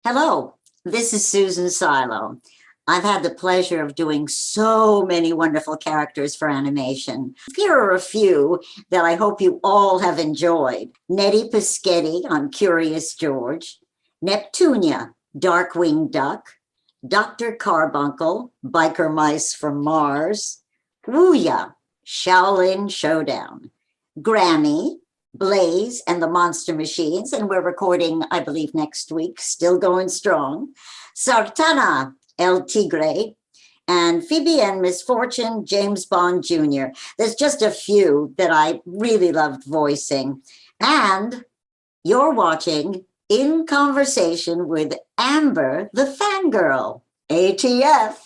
Hello, this is Susan Silo. I've had the pleasure of doing so many wonderful characters for animation. Here are a few that I hope you all have enjoyed. Netti Pisghetti on Curious George, Neptunia, Darkwing Duck, Dr. Karbunkle, Biker Mice from Mars, Wuya, Xiaolin Showdown, Grammy, Blaze and the Monster Machines, and we're recording, I believe, next week, still going strong. Sartana, El Tigre, and Phoebe and Misfortune, James Bond Jr. There's just a few that I really loved voicing. And you're watching In Conversation with Amber, the Fangirl, ATF.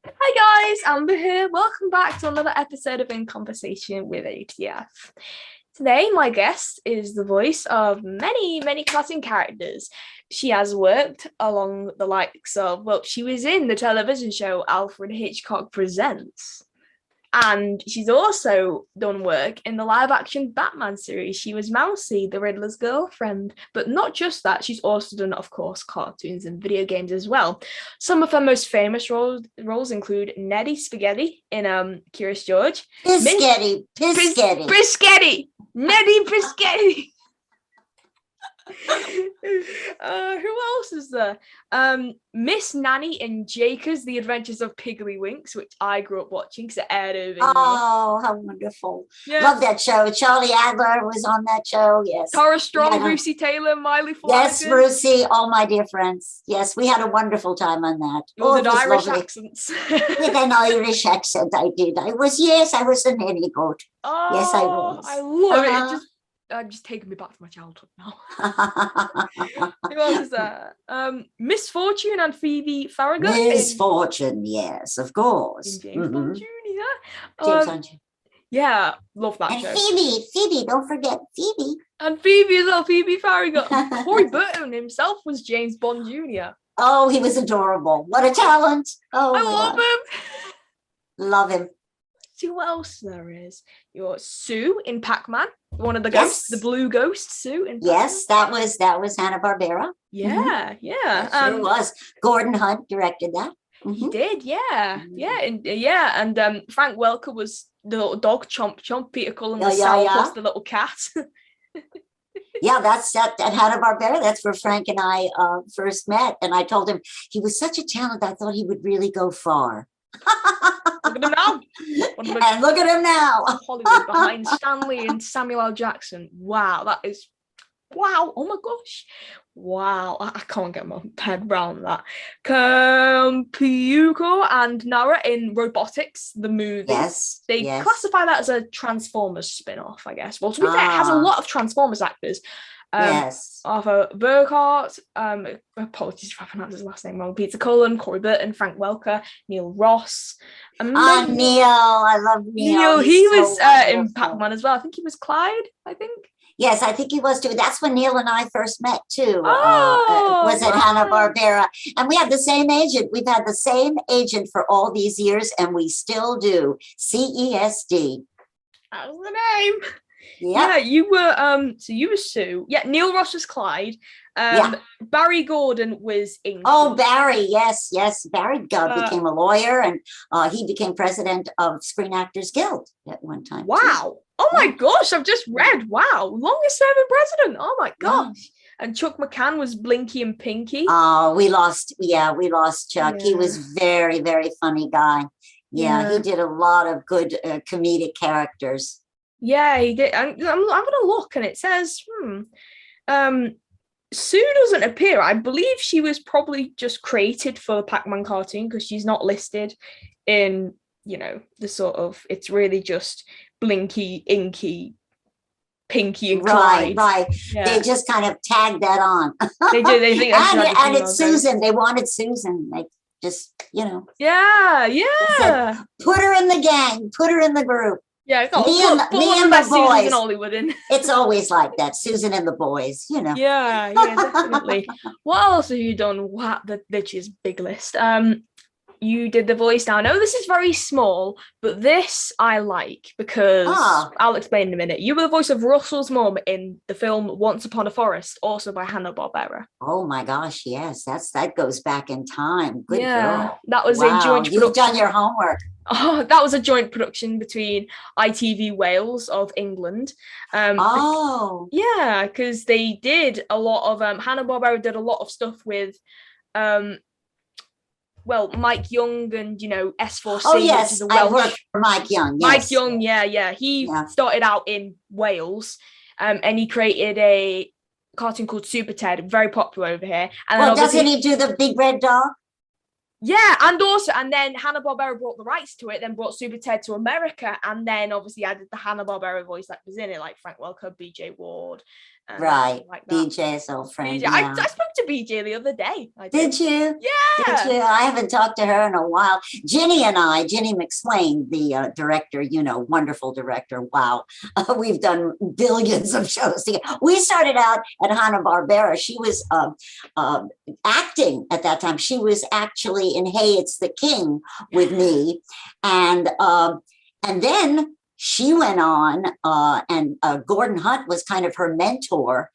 Hi guys, Amber here. Welcome back to another episode of In Conversation with ATF. Today, my guest is the voice of many cartoon characters. She has worked along the likes of, she was in the television show Alfred Hitchcock Presents. And she's also done work in the live-action Batman series. She was Mousey, the Riddler's girlfriend. But not just that, she's also done, of course, cartoons and video games as well. Some of her most famous roles include Netti Pisghetti in Curious George. Pisghetti. Netti Pisghetti. Who else is there? Miss Nanny in Jaker's The Adventures of Piggly-Winks, which I grew up watching because it aired over here. Oh, how wonderful. Yeah. Love that show. Charlie Adler was on that show. Yes. Tara Strong, Brucey Taylor, Miley Flanagan. Yes, Brucey, all my dear friends. Yes, we had a wonderful time on that. With Irish accents. With an Irish accent, I did. I was a nanny goat. Oh, yes, I was. I love it. I'm just taking me back to my childhood now. Who else is there? Misfortune and Phoebe Farrague. Misfortune, yes, of course. James Bond Jr. James Bond Jr. Yeah, love that show. And Phoebe, don't forget Phoebe. And Phoebe as well, Phoebe Farrague. Corey Burton himself was James Bond Jr. Oh, he was adorable. What a talent. Oh, I love him. Love him. See who else there is. You're Sue in Pac-Man, one of the ghosts, the blue ghost Sue in Pac-Man. Yes, that was Hanna-Barbera. Yeah, yeah. Sure was. Gordon Hunt directed that. He did, yeah. And Frank Welker was the little dog, Chomp. Peter Cullen was Sal plus the little cat. Yeah, that's at Hanna-Barbera. That's where Frank and I first met. And I told him he was such a talent. I thought he would really go far. Look at him now. And look at him now. Hollywood behind Stanley and Samuel L. Jackson. Wow, that is wow. Oh my gosh. Wow. I can't get my head around that. Karbunkle and Nara in Robotics, the movie. Yes. They classify that as a Transformers spin-off, I guess. Well, to be fair, it has a lot of Transformers actors. Yes. Arthur Burkhart, apologies if I pronounced his last name wrong, Peter Cullen, Corey Burton, Frank Welker, Neil Ross. Neil. I love Neil. He was in Pac-Man as well. I think he was Clyde, Yes, I think he was too. That's when Neil and I first met too. Was at Hanna-Barbera. And we had the same agent. We've had the same agent for all these years, and we still do. CESD. That was the name. Yeah, you were so you were Sue. Yeah, Neil Ross was Clyde. Barry Gordon was Inky. Oh, Barry, yes. Barry became a lawyer, and he became president of Screen Actors Guild at one time. Wow. Too. Oh my gosh, I've just read. Wow, longest serving president. Oh my gosh. And Chuck McCann was Blinky and Pinky. Oh, we lost Chuck. Yeah. He was very, very funny guy. Yeah, he did a lot of good comedic characters. Yeah, he did. I'm having a look, and it says, Sue doesn't appear. I believe she was probably just created for the Pac-Man cartoon because she's not listed in, the sort of, it's really just Blinky, Inky, Pinky, and Clyde. Right. Yeah. They just kind of tagged that on. They do. They think and it's Susan. They wanted Susan. Like, just, Yeah. Said, put her in the gang. Put her in the group. Yeah, me and the boys. In Hollywood in. It's always like that. Susan and the boys, Yeah, definitely. What else have you done? Wow, that's his big list. you did the voice. Now, I know this is very small, but this I like because I'll explain in a minute. You were the voice of Russell's mum in the film Once Upon a Forest, also by Hanna-Barbera. Oh my gosh, yes, that goes back in time. Good girl. That was a Wow, joint production. you've done your homework. Oh, that was a joint production between ITV Wales of England. Yeah, because they did a lot of Hanna-Barbera did a lot of stuff with Mike Young and S4C. Oh yes, which is a I Welsh. worked for Mike Young. Yes. Mike Young, yeah. He started out in Wales, and he created a cartoon called Super Ted, very popular over here. And well, doesn't he do the big red dog? Yeah, and then Hanna-Barbera brought the rights to it, then brought Super Ted to America, and then obviously added the Hanna-Barbera voice that was in it, like Frank Welker, BJ Ward. Right, like BJ's old friend. BJ. I spoke to BJ the other day. Did you? Yeah. Did you? I haven't talked to her in a while. Ginny McSwain, the director, wonderful director. Wow. We've done billions of shows together. We started out at Hanna-Barbera. She was acting at that time. She was actually in Hey, It's the King with me. And then she went on, and Gordon Hunt was kind of her mentor,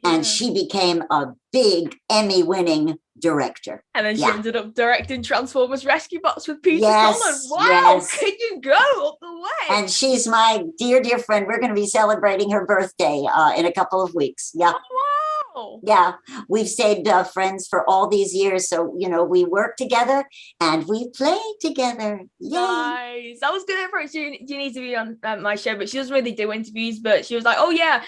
and she became a big Emmy-winning director. And then she ended up directing Transformers Rescue Bots with Peter Cullen. Wow, could you go up the way? And she's my dear, dear friend. We're going to be celebrating her birthday in a couple of weeks. Yeah. Oh, wow. Yeah, we've stayed friends for all these years. So, we work together and we play together. Yay. Nice. I was going to approach you. You need to be on my show, but she doesn't really do interviews. But she was like, oh, yeah,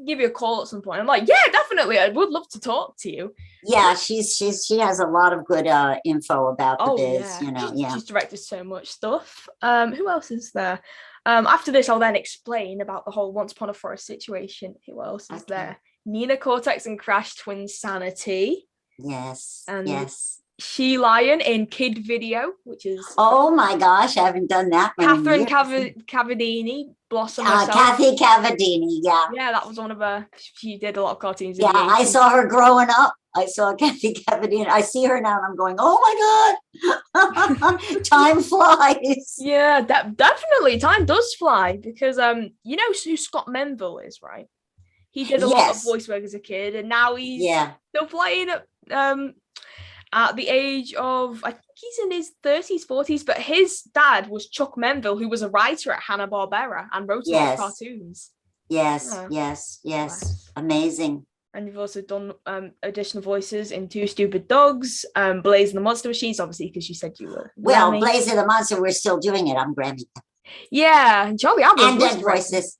give you a call at some point. I'm like, yeah, definitely. I would love to talk to you. Yeah, she has a lot of good info about the biz, She's directed so much stuff. Who else is there? After this, I'll then explain about the whole Once Upon a Forest situation. Who else is there? Nina Cortex and Crash Twin Sanity. Yes. And yes. She Lion in Kid Video, which is oh my gosh, I haven't done that. Catherine Cavadini, Blossom. Kathy Cavadini, yeah, that was one of her. She did a lot of cartoons. Yeah, I saw her growing up. I saw Kathy Cavadini. I see her now, and I'm going, oh my god, time flies. Yeah, definitely, time does fly because you know who Scott Menville is, right? He did a lot of voice work as a kid, and now he's still playing at the age of, I think he's in his 30s, 40s, but his dad was Chuck Menville, who was a writer at Hanna-Barbera and wrote a lot of cartoons. Yes. Amazing. And you've also done additional voices in Two Stupid Dogs, Blaze and the Monster Machines, obviously, because you said you were. Well, Blaze and the Monster, we're still doing it. I'm Grammy. Yeah, and Charlie Albert. And Dead Voices.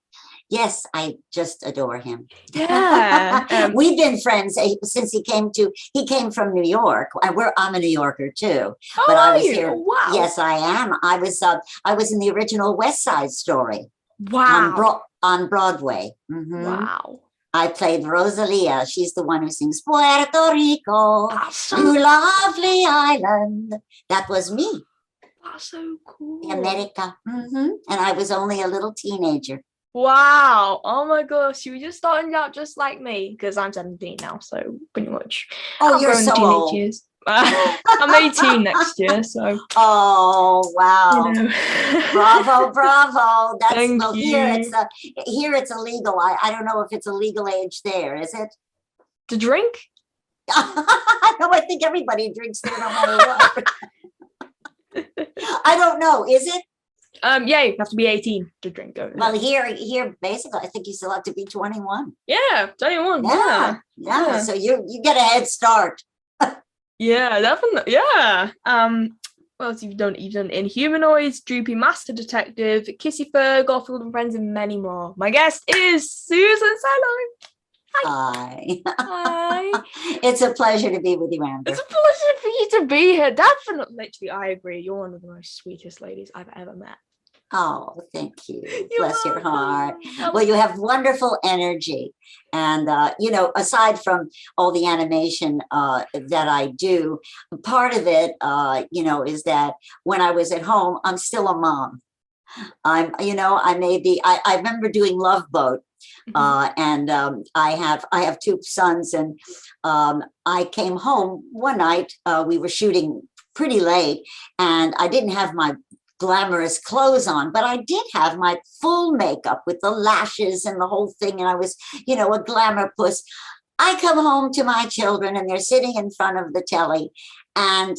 Yes, I just adore him. Yeah. We've been friends since he came from New York. I'm a New Yorker too. Oh, but I was here. Wow. Yes, I am. I was in the original West Side Story. Wow. On Broadway. Mm-hmm. Wow. I played Rosalia. She's the one who sings Puerto Rico, you lovely island. That was me. That's so cool. America. Mm-hmm. And I was only a little teenager. Wow. Oh my gosh. You were just starting out just like me because I'm 17 now. So pretty much. Oh, you're so old. Years. I'm 18 next year. So. Oh, wow. Bravo. That's Thank you. Here it's illegal. I don't know if it's a legal age there, is it? To drink? No, I think everybody drinks there no matter what. I don't know. Is it? Yeah, you have to be 18 to drink. Well, here, basically, I think you still have to be 21. Yeah, 21. Yeah. So you get a head start. Yeah, definitely. Yeah. What else you've done? You've done Inhumanoids, Droopy Master Detective, Kissy Fur, Garfield and Friends, and many more. My guest is Susan Xiaolin. Hi. It's a pleasure to be with you, Amber. It's a pleasure for you to be here. Definitely. Literally, I agree. You're one of the most sweetest ladies I've ever met. Oh, thank you. Bless your heart. Well, you have wonderful energy. And, aside from all the animation that I do, part of it, is that when I was at home, I'm still a mom. I remember doing Love Boat. And I have two sons, and I came home one night. We were shooting pretty late, and I didn't have my glamorous clothes on, but I did have my full makeup with the lashes and the whole thing, and I was, a glamour puss. I come home to my children, and they're sitting in front of the telly, and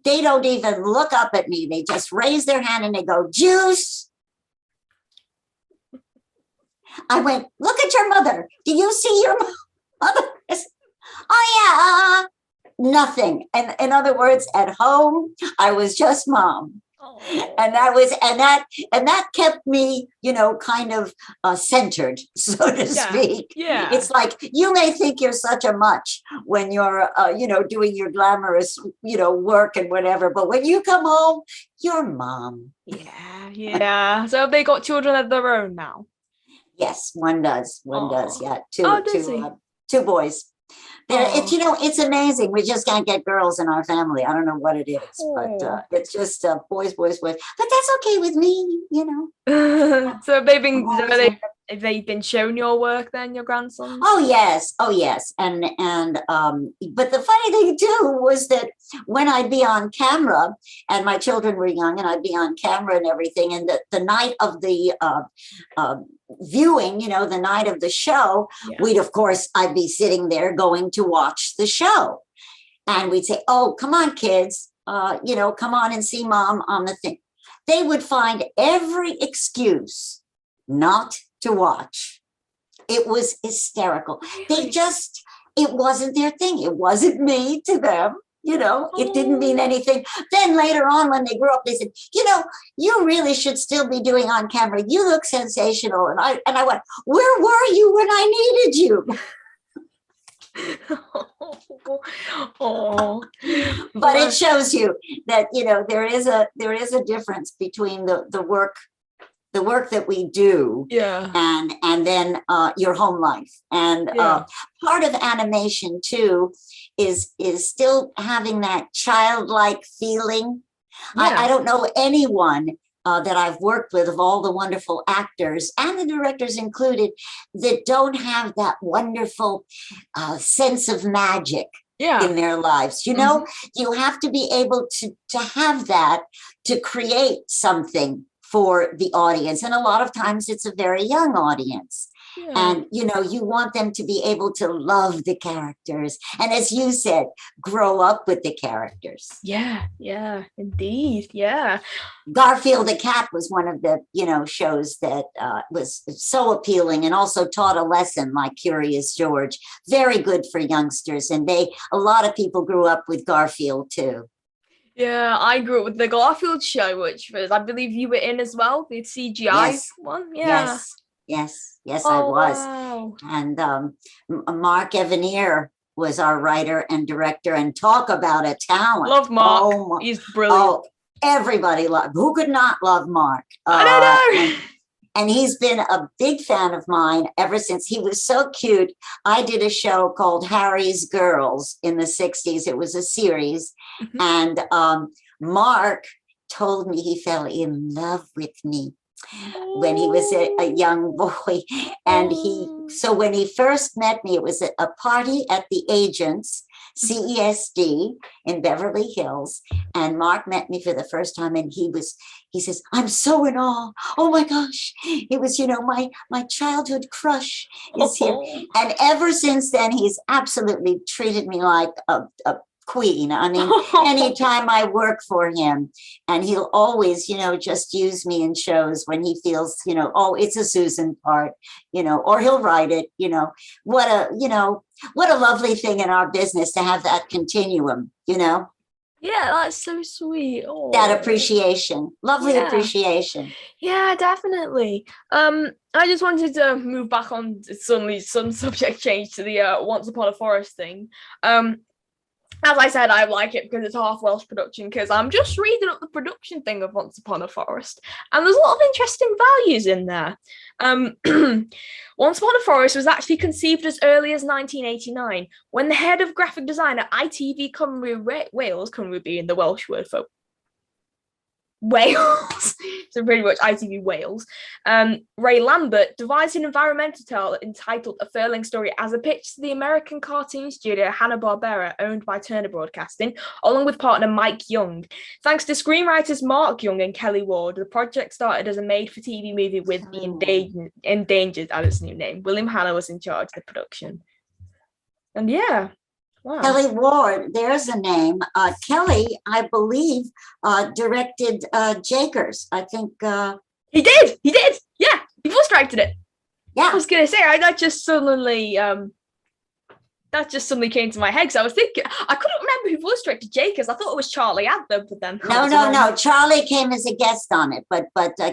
they don't even look up at me. They just raise their hand and they go, "Juice." I went, "Look at your mother. Do you see your mother?" Oh, yeah. Nothing. And in other words, at home, I was just mom. Oh. And that kept me, kind of centered, so to speak. Yeah. It's like, you may think you're such a much when you're, doing your glamorous, work and whatever. But when you come home, you're mom. Yeah. So have they got children of their own now? Yes, one does. One does. Yeah. Two boys. It's amazing. We just can't get girls in our family. I don't know what it is, but it's just boys. But that's okay with me, So have they been shown your work then, your grandsons? Oh yes. And but the funny thing too was that when I'd be on camera, and my children were young, and I'd be on camera and everything, and the night of the viewing, the night of the show, I'd be sitting there going to watch the show, and we'd say, "Oh, come on, kids, come on and see mom on the thing." They would find every excuse not to watch. It was hysterical. It wasn't their thing. It wasn't me to them. It didn't mean anything. Then later on, when they grew up, they said, "You really should still be doing on camera. You look sensational." And I went, "Where were you when I needed you?" But it shows you that, there is a difference between the work that we do, and then your home life, and part of animation too is still having that childlike feeling. I don't know anyone that I've worked with, of all the wonderful actors and the directors included, that don't have that wonderful sense of magic in their lives. You have to be able to have that to create something for the audience. And a lot of times it's a very young audience. And, you want them to be able to love the characters. And as you said, grow up with the characters. Yeah, indeed. Yeah. Garfield the Cat was one of the, shows that was so appealing, and also taught a lesson, like Curious George. Very good for youngsters. And a lot of people grew up with Garfield too. Yeah, I grew up with the Garfield show, which was, I believe you were in as well, the CGI one. Yeah. Yes, I was. Wow. And Mark Evanier was our writer and director, and talk about a talent. Love Mark. He's brilliant. Oh, everybody loved. Who could not love Mark? I don't know. And he's been a big fan of mine ever since. He was so cute. I did a show called Harry's Girls in the 60s. It was a series. And Mark told me he fell in love with me when he was a young boy. And so when he first met me, it was at a party at the agents, CESD in Beverly Hills. And Mark met me for the first time, and he says, "I'm so in awe. Oh my gosh." It was, my childhood crush is here. And ever since then, he's absolutely treated me like a queen. I mean, anytime I work for him, and he'll always, just use me in shows when he feels, oh, it's a Susan part, or he'll write it, what a lovely thing in our business to have that continuum, Yeah, that's so sweet. Oh. That appreciation, lovely appreciation. Yeah, definitely. I just wanted to move back on, suddenly some subject change to the Once Upon a Forest thing. As I said, I like it because it's a half Welsh production, because I'm just reading up the production thing of Once Upon a Forest, and there's a lot of interesting values in there. Once Upon a Forest was actually conceived as early as 1989, when the head of graphic design at ITV Cymru Wales, Cymru being the Welsh word for Wales, so pretty much ITV Wales. Ray Lambert devised an environmental tale entitled A Furling Story as a pitch to the American cartoon studio Hanna-Barbera, owned by Turner Broadcasting, along with partner Mike Young. Thanks to screenwriters Mark Young and Kelly Ward, the project started as a made-for-TV movie with the Endangered as its new name. William Hanna was in charge of the production. And yeah. Wow. Kelly Ward, there's a name. Kelly, I believe, directed Jakers. I think he did. Yeah, he voice directed it. Yeah, I was gonna say that just suddenly came to my head because I was thinking I couldn't remember who voice directed Jakers. I thought it was Charlie Adler, but then no. Charlie came as a guest on it, but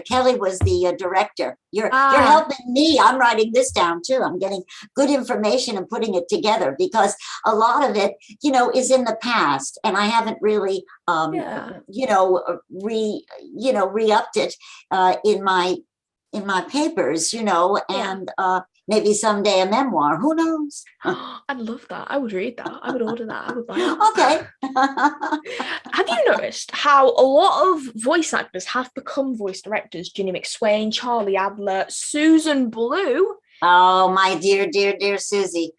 Kelly was the director. You're helping me. I'm writing this down too. I'm getting good information and putting it together because a lot of it, is in the past, and I haven't really, re-upped it in my papers, and maybe someday a memoir. Who knows? I'd love that. I would read that. I would order that. I would buy it. Okay. Have you noticed how a lot of voice actors have become voice directors? Ginny McSwain, Charlie Adler, Susan Blue. Oh, my dear Susie.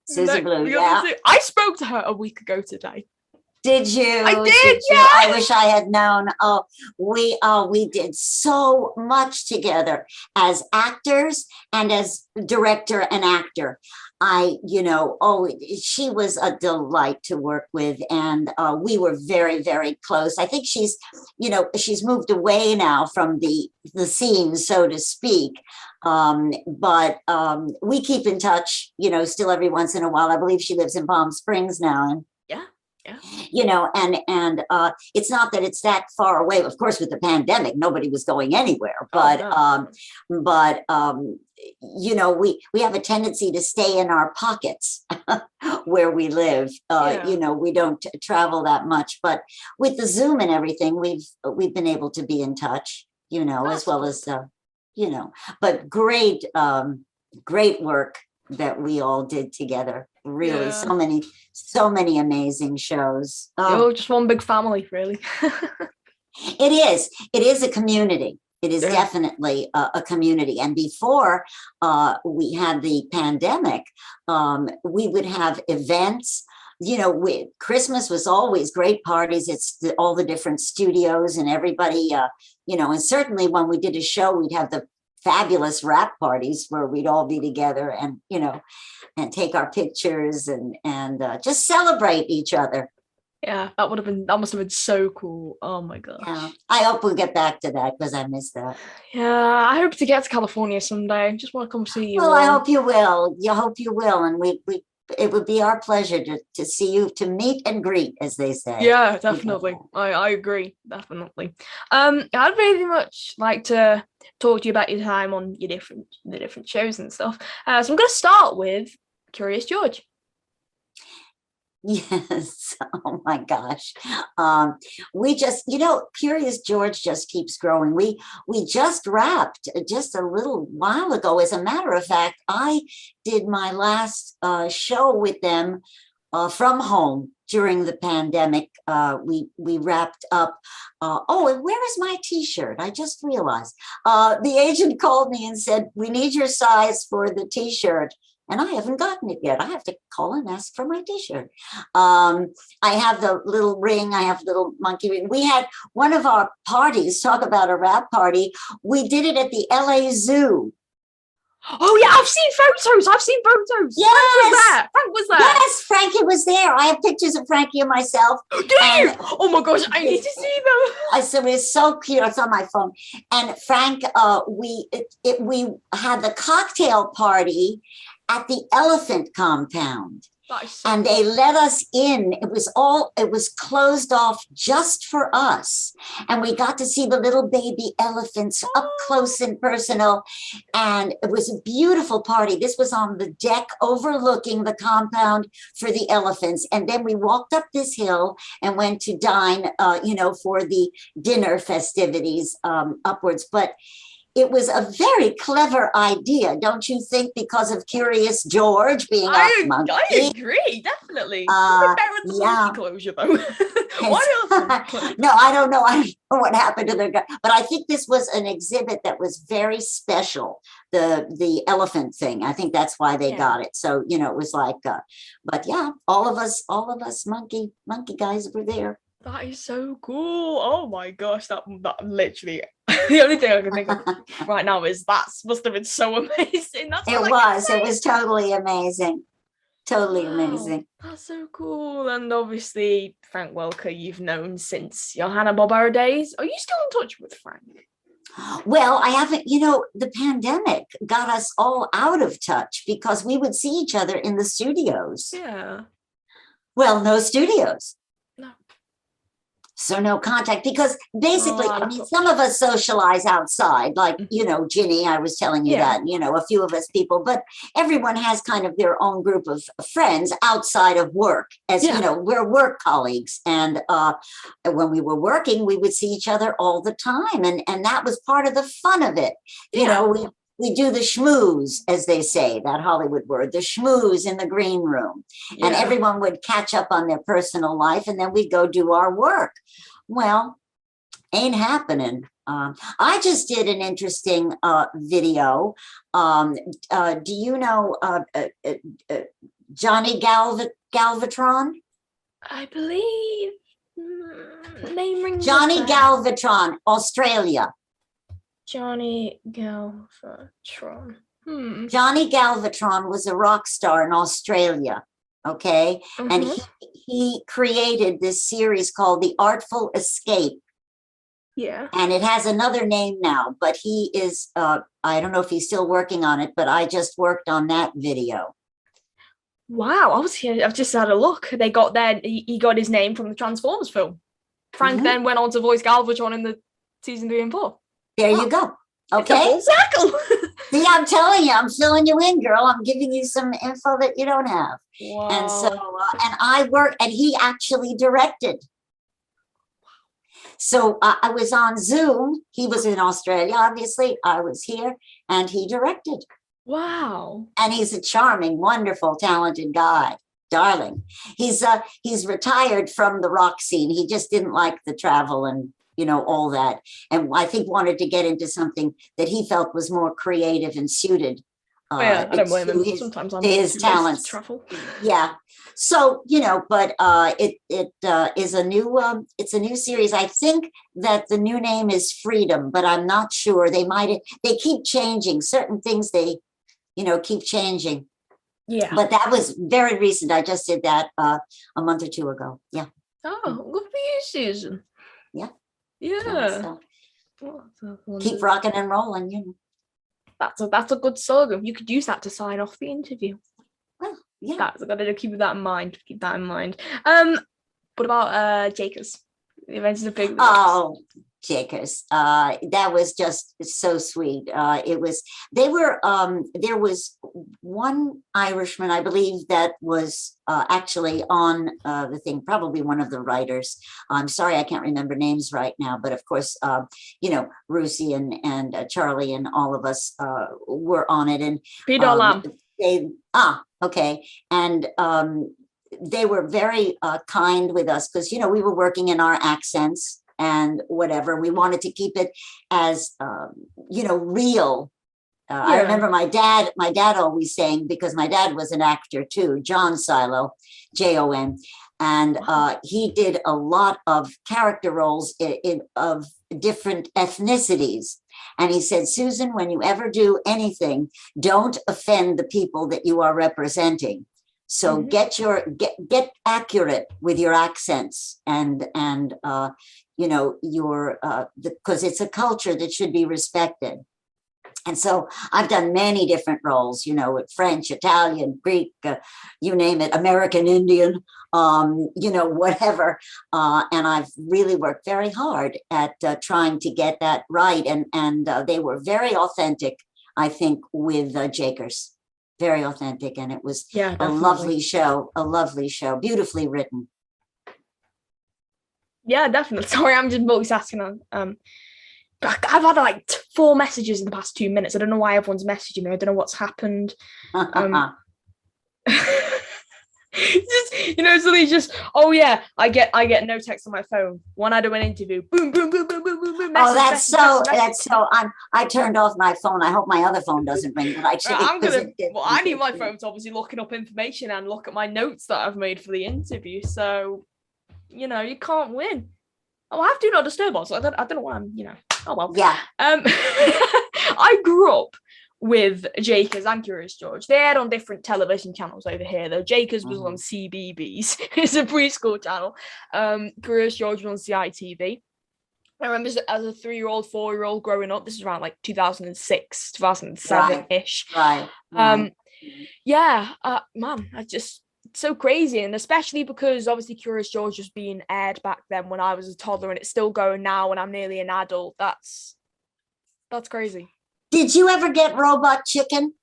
Susie Blue, yeah. I spoke to her a week ago today. Did you? I did, yeah. I wish I had known. Oh, we did so much together as actors and as director and actor. She was a delight to work with, and we were very, very close. I think she's moved away now from the scene, so to speak. But we keep in touch, still every once in a while. I believe she lives in Palm Springs now, and and it's not that it's that far away. Of course, with the pandemic, nobody was going anywhere. But we have a tendency to stay in our pockets where we live. We don't travel that much. But with the Zoom and everything, we've been able to be in touch. As well as But great work that we all did together. Really, so many amazing shows. Just one big family, really. It is a community. It is definitely a community. And before we had the pandemic, we would have events. Christmas was always great parties. It's all the different studios and everybody, and certainly when we did a show, we'd have the fabulous wrap parties where we'd all be together and, and take our pictures and just celebrate each other. Yeah, that must have been so cool. Oh my gosh. Yeah, I hope we'll get back to that because I miss that. Yeah, I hope to get to California someday. Just want to come see you. Well, I hope you will. I hope you will. And it would be our pleasure to see you, to meet and greet, as they say. Yeah, definitely. I agree, definitely. I'd really much like to talk to you about your time on the different shows and stuff. So I'm going to start with Curious George. Yes. Oh my gosh. We just, Curious George just keeps growing. We just wrapped just a little while ago. As a matter of fact, I did my last show with them from home during the pandemic. We wrapped up. And where is my T-shirt? I just realized. The agent called me and said, "We need your size for the T-shirt." And I haven't gotten it yet. I have to call and ask for my T-shirt. I have the little ring. I have little monkey ring. We had one of our parties, talk about a wrap party. We did it at the LA Zoo. Oh yeah, I've seen photos. Yes. Frank was there. Yes, Frankie was there. I have pictures of Frankie and myself. Do you? Oh my gosh, I need to see them. I said it was so cute. It's on my phone. And Frank, we had the cocktail party at the elephant compound. And they let us in. It was closed off just for us. And we got to see the little baby elephants up close and personal. And it was a beautiful party. This was on the deck overlooking the compound for the elephants. And then we walked up this hill and went to dine, for the dinner festivities upwards. But it was a very clever idea, don't you think? Because of Curious George being a monkey. I agree, definitely. Better than the monkey closure, though. Why else? No, I don't know. I don't know what happened to their guy, but I think this was an exhibit that was very special. The elephant thing. I think that's why they got it. So it was like, but yeah, all of us monkey guys were there. That is so cool. Oh my gosh, that literally the only thing I can think of right now is that must have been so amazing. It was totally amazing. Totally amazing. That's so cool. And obviously Frank Welker you've known since your Hanna-Barbera days. Are you still in touch with Frank? Well, I haven't, the pandemic got us all out of touch because we would see each other in the studios. Yeah. Well, no studios. No. So no contact, because basically, some of us socialize outside, like, Ginny, I was telling you that, a few of us people, but everyone has kind of their own group of friends outside of work, as, we're work colleagues. And when we were working, we would see each other all the time. And that was part of the fun of it. We do the schmooze, as they say, that Hollywood word, the schmooze in the green room. And everyone would catch up on their personal life, and then we'd go do our work. Well, ain't happening. I just did an interesting video. Do you know Johnny Galvatron? I believe name rings Johnny Galvatron, Australia. Johnny Galvatron. Johnny Galvatron was a rock star in Australia, okay? And he created this series called The Artful Escape. Yeah. And it has another name now, but he is, I don't know if he's still working on it, but I just worked on that video. Wow, I've just had a look. He got his name from the Transformers film. Frank then went on to voice Galvatron in the season 3 and 4. There you go. Okay. It's a full circle. See, I'm telling you, I'm filling you in, girl. I'm giving you some info that you don't have. Wow. And so, and I worked, and he actually directed. So I was on Zoom. He was in Australia, obviously. I was here, and he directed. Wow. And he's a charming, wonderful, talented guy. Darling. He's retired from the rock scene. He just didn't like the travel and all that. And I think wanted to get into something that he felt was more creative and suited. I don't blame him. Sometimes I'm his talents. Travel. Yeah. So, but it is a new, it's a new series. I think that the new name is Freedom, but I'm not sure. They keep changing certain things. They, keep changing. Yeah. But that was very recent. I just did that a month or two ago. Yeah. Oh, good for you, Susan. Yeah. Yeah. Keep rocking and rolling, That's a good slogan. You could use that to sign off the interview. Well, yeah. That's gotta keep that in mind. Keep that in mind. What about Jakers? The events of big. Oh, Jakers. That was just so sweet. There was one Irishman, I believe, that was actually on the thing, probably one of the writers. I'm sorry, I can't remember names right now, but of course, Rusey and Charlie and all of us were on it. And okay. And they were very kind with us because, we were working in our accents and whatever. We wanted to keep it as, real. I remember my dad always saying, because my dad was an actor too, John Silo, Jon, and he did a lot of character roles of different ethnicities. And he said, Susan, when you ever do anything, don't offend the people that you are representing. So get accurate with your accents and because it's a culture that should be respected. And so I've done many different roles, with French, Italian, Greek, you name it, American Indian, whatever. And I've really worked very hard at trying to get that right. And they were very authentic, I think, with Jakers. Very authentic. And it was a lovely show, beautifully written. Yeah, definitely. Sorry, I'm just multitasking on. I've had like 4 messages in the past 2 minutes. I don't know why everyone's messaging me. I don't know what's happened. Suddenly just, oh yeah, I get no text on my phone when I do an interview. Boom, boom, boom, boom, boom, boom, boom. Message, that's so. I turned off my phone. I hope my other phone doesn't ring. But I need my phone to obviously looking up information and look at my notes that I've made for the interview. So, you can't win. Oh, I have Do Not Disturb on, so I don't know why I'm, oh well. Yeah. I grew up with Jakers and Curious George. They aired on different television channels over here, though. Jakers was on CBeebies. It's a preschool channel. Curious George was on CITV. I remember as a 3-year-old, 4-year-old growing up, this is around like 2006, 2007-ish. Right. Yeah, man, I just... so crazy, and especially because obviously Curious George was being aired back then when I was a toddler, and it's still going now when I'm nearly an adult. That's crazy. Did you ever get Robot Chicken?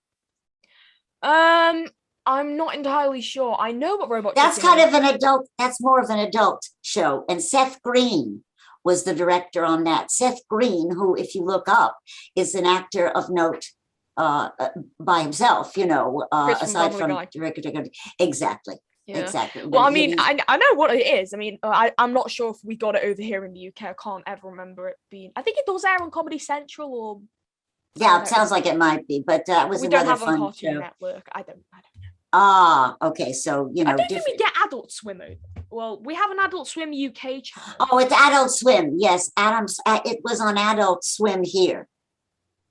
I'm not entirely sure. I know what Robot That's Chicken kind is. of an adult. That's more of an adult show, and Seth Green was the director on that. Seth Green, who, if you look up, is an actor of note by himself, aside from exactly. Yeah. Exactly. Well, I mean, I know what it is. I mean, I'm not sure if we got it over here in the UK. I can't ever remember it being. I think it does air on Comedy Central or. Yeah, it sounds like it might be, but it was another fun show. We don't have a Cartoon Network. I don't know. Ah, okay. So I don't think we get Adult Swim. Well, we have an Adult Swim UK channel. Oh, it's Adult Swim. Yes, it was on Adult Swim here.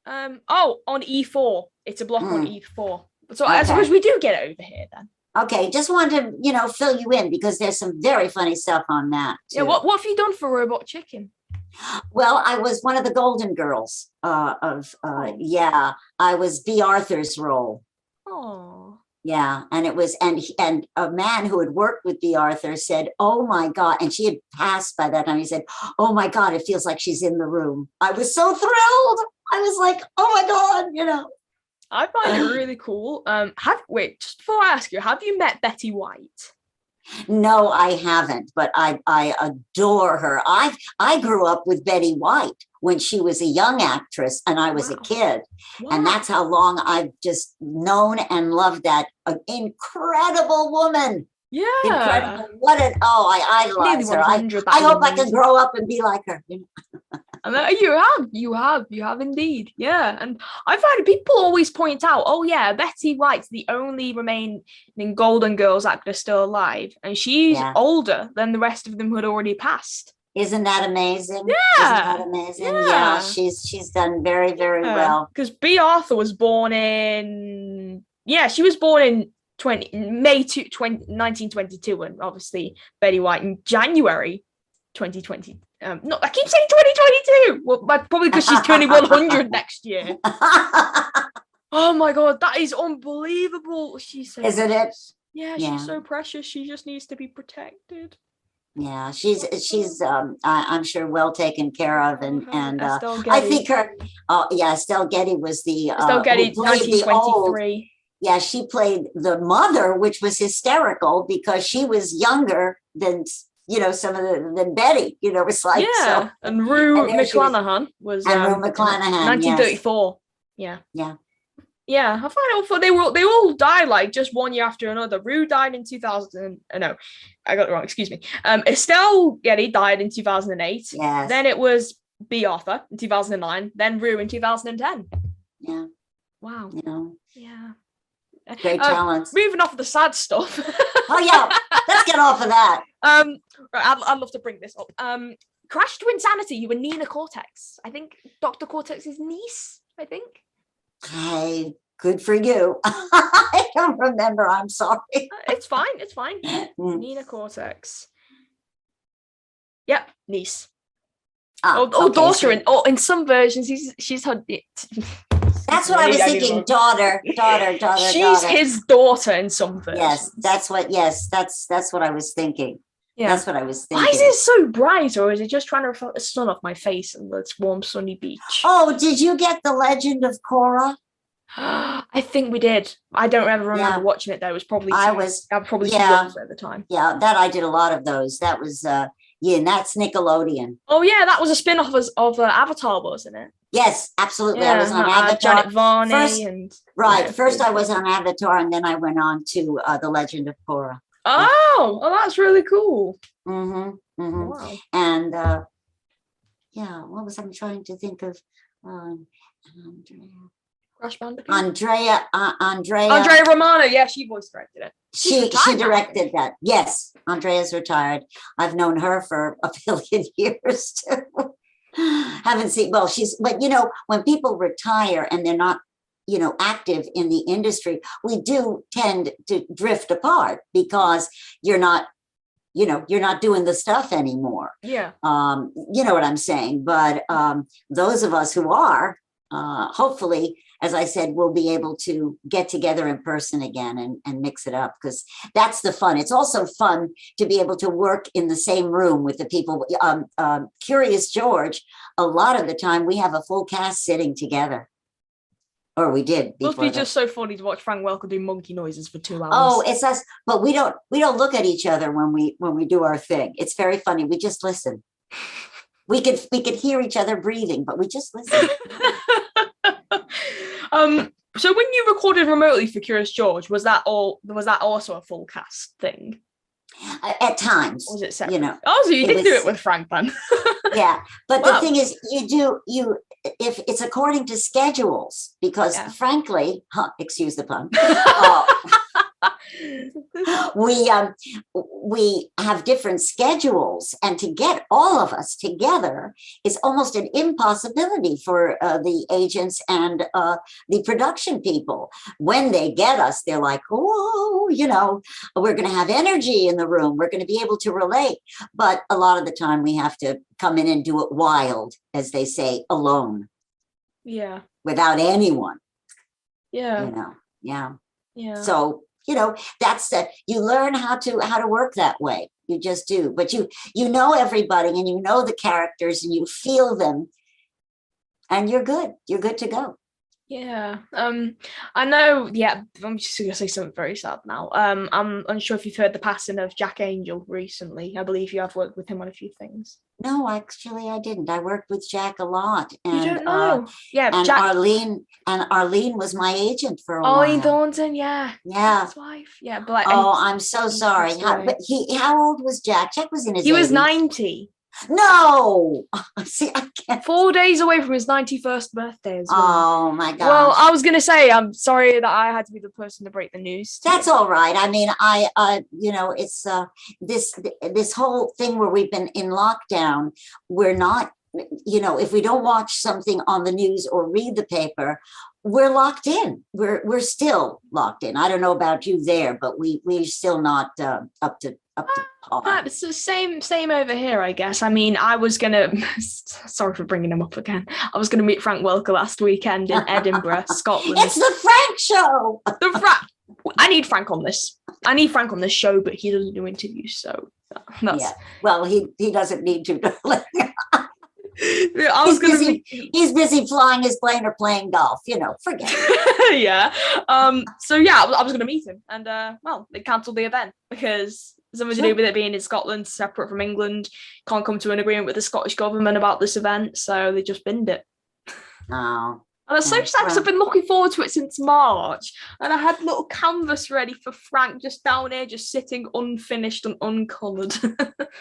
On E4. It's a block on E4. So I suppose we do get it over here then. Okay, just wanted to, fill you in because there's some very funny stuff on that too. Yeah, what have you done for Robot Chicken? Well, I was one of the Golden Girls I was B. Arthur's role. Oh. Yeah, and it was and a man who had worked with B. Arthur said, "Oh my God," and she had passed by that time. He said, "Oh my God, it feels like she's in the room." I was so thrilled. I was like, "Oh my God," I find it really cool. Just before I ask you, have you met Betty White? No, I haven't, but I adore her. I grew up with Betty White when she was a young actress and I was a kid. Wow. And that's how long I've just known and loved that incredible woman. Yeah. Incredible. I idolize her. I hope I can grow up and be like her. And you have indeed. Yeah. And I find people always point out, oh yeah, Betty White's the only remaining Golden Girls actor still alive. And she's older than the rest of them who had already passed. Isn't that amazing? Yeah. Isn't that amazing? Yeah, she's done very, very well. Because B. Arthur was born in May 1922, and obviously Betty White in January 2020. I keep saying 2022. Well, probably because she's turning 100 next year. Oh my God, that is unbelievable. She says, isn't it? Yeah, she's so precious. She just needs to be protected. Yeah, she's I'm sure well taken care of, and I think Estelle Getty was the Estelle Getty 1923. Yeah, she played the mother, which was hysterical because she was younger than than Betty. It's like and Rue McClanahan was Rue McClanahan, 1934. Yes. Yeah, I find it awful. They all died like just one year after another. Rue died in 2000. No, I got it wrong. Excuse me. Estelle Getty died in 2008. Yes. Then it was B. Arthur in 2009. Then Rue in 2010. Yeah. Wow. Yeah. Great talents. Moving off of the sad stuff. Oh yeah, let's get off of that. Right, I'd love to bring this up. Crashed to Insanity. You were Nina Cortex. I think Dr. Cortex's niece. I think. Hey, good for you. I don't remember. I'm sorry. It's fine. Nina Cortex. Yep, niece. Daughter. In some versions, she's her. That's what I was thinking. Daughter. She's his daughter in some versions. That's what I was thinking. Yeah. That's what I was thinking. Why is it so bright, or is it just trying to reflect the sun off my face on this warm, sunny beach? Oh, did you get The Legend of Korra? I think we did. I don't ever remember watching it though. It was probably too young at the time. Yeah, that I did a lot of those. That was Yeah, and that's Nickelodeon. Oh yeah, that was a spin-off of Avatar, wasn't it? Yes, absolutely. I Yeah, was on Avatar. Janet Varney First, and right. yeah, First, I beautiful. was on Avatar, and then I went on to The Legend of Korra. Oh, that's really cool. Mm-hmm. Mm-hmm. Wow. And yeah, what was I'm trying to think of? Crash Bandicoot. Andrea. Andrea Romano. Yeah, she voice directed it. She retired now, I directed think. that. Yes, Andrea's retired. I've known her for a billion years too. Haven't seen, well, but when people retire and they're not, active in the industry, we do tend to drift apart because you're not doing the stuff anymore. Yeah. You know what I'm saying? But those of us who are, hopefully, as I said, we'll be able to get together in person again and mix it up, because that's the fun. It's also fun to be able to work in the same room with the people. Curious George, a lot of the time we have a full cast sitting together. Or we did. Must be just so funny to watch Frank Welker do monkey noises for 2 hours. Oh, it's us, but we don't look at each other when we do our thing. It's very funny. We just listen. We could hear each other breathing, but we just listen. So when you recorded remotely for Curious George, was that also a full cast thing? At times. Or was it separate? Oh, so you did do it with Frank then. Yeah, but Wow. The thing is, if it's according to schedules, because frankly, excuse the pun, we have different schedules, and to get all of us together is almost an impossibility for the agents and the production people. When they get us, they're like, oh, we're going to have energy in the room. We're going to be able to relate. But a lot of the time we have to come in and do it wild, as they say, alone. Yeah. Without anyone. Yeah. Yeah. Yeah. So, that's you learn how to work that way. You just do. But you know everybody, and you know the characters, and you feel them, and you're good. You're good to go. Yeah. I know, I'm just gonna say something very sad now. I'm unsure if you've heard the passing of Jack Angel recently. I believe you have worked with him on a few things. No, actually I didn't. I worked with Jack a lot. And you don't know. And Jack... Arlene was my agent for a while. Ollie Thornton, yeah. Yeah. His wife. Yeah, but I'm so sorry. How old was Jack? Jack was in his 80s. He was 90. No, see, I can't. 4 days away from his 91st birthday as well. Oh my God. Well, I was gonna say, I'm sorry that I had to be the person to break the news. That's all right. I mean, it's this whole thing where we've been in lockdown. We're not, if we don't watch something on the news or read the paper, we're locked in. We're still locked in. I don't know about you there, but we're still not up to par. It's the same over here, I guess. I mean, I was gonna sorry for bringing him up again. I was gonna meet Frank Welker last weekend in Edinburgh, Scotland. It's the Frank show. I need Frank on this. I need Frank on this show, but he doesn't do interviews, so that's... Yeah. Well, he doesn't need to. He's busy flying his plane or playing golf, forget it. Yeah. So yeah, I was going to meet him, and well, they cancelled the event because something to do with it being in Scotland, separate from England. Can't come to an agreement with the Scottish government about this event, so they just binned it. Oh. And I'm so sad because I've been looking forward to it since March, and I had a little canvas ready for Frank just down here, just sitting unfinished and uncoloured.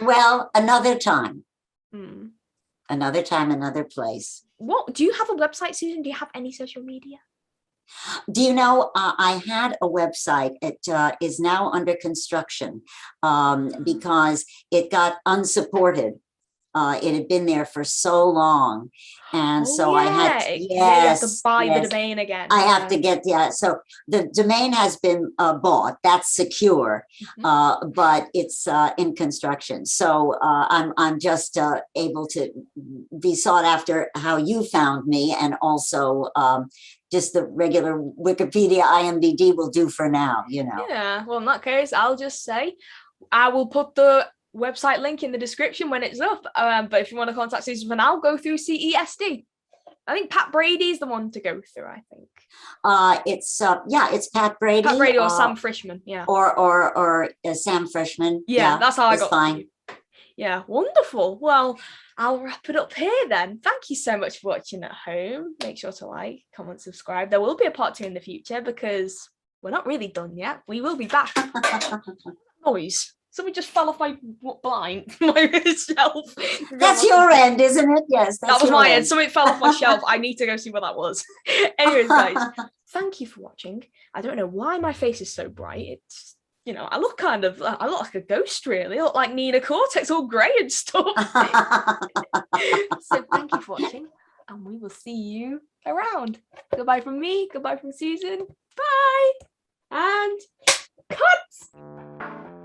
Well, another time. Hmm. Another time, another place. What do you have a website, Susan? Do you have any social media? Do you know, I had a website. It is now under construction because it got unsupported. It had been there for so long. And I had to buy the domain again. I have to get, so the domain has been bought. That's secure, but it's in construction. So I'm just able to be sought after how you found me, and also just the regular Wikipedia IMDb will do for now, Yeah, well, in that case, I'll just say I will put the website link in the description when it's up. But if you want to contact Susan for now, go through CESD. I think Pat Brady is the one to go through. I think it's Pat Brady. Pat Brady or Sam Frishman, yeah, or Sam Frishman. Yeah, that's how I got. Fine. Yeah, wonderful. Well, I'll wrap it up here then. Thank you so much for watching at home. Make sure to like, comment, subscribe. There will be a part 2 in the future because we're not really done yet. We will be back. Noise. Somebody just fell off my blind, my shelf. That's your end, isn't it? Yes, That that's was your my end. end. Something fell off my shelf. I need to go see what that was. Anyways, guys, thank you for watching. I don't know why my face is so bright. It's, you know, I look like a ghost, really. I look like Nina Cortex, all grey and stuff. So thank you for watching, and we will see you around. Goodbye from me. Goodbye from Susan. Bye. And cut.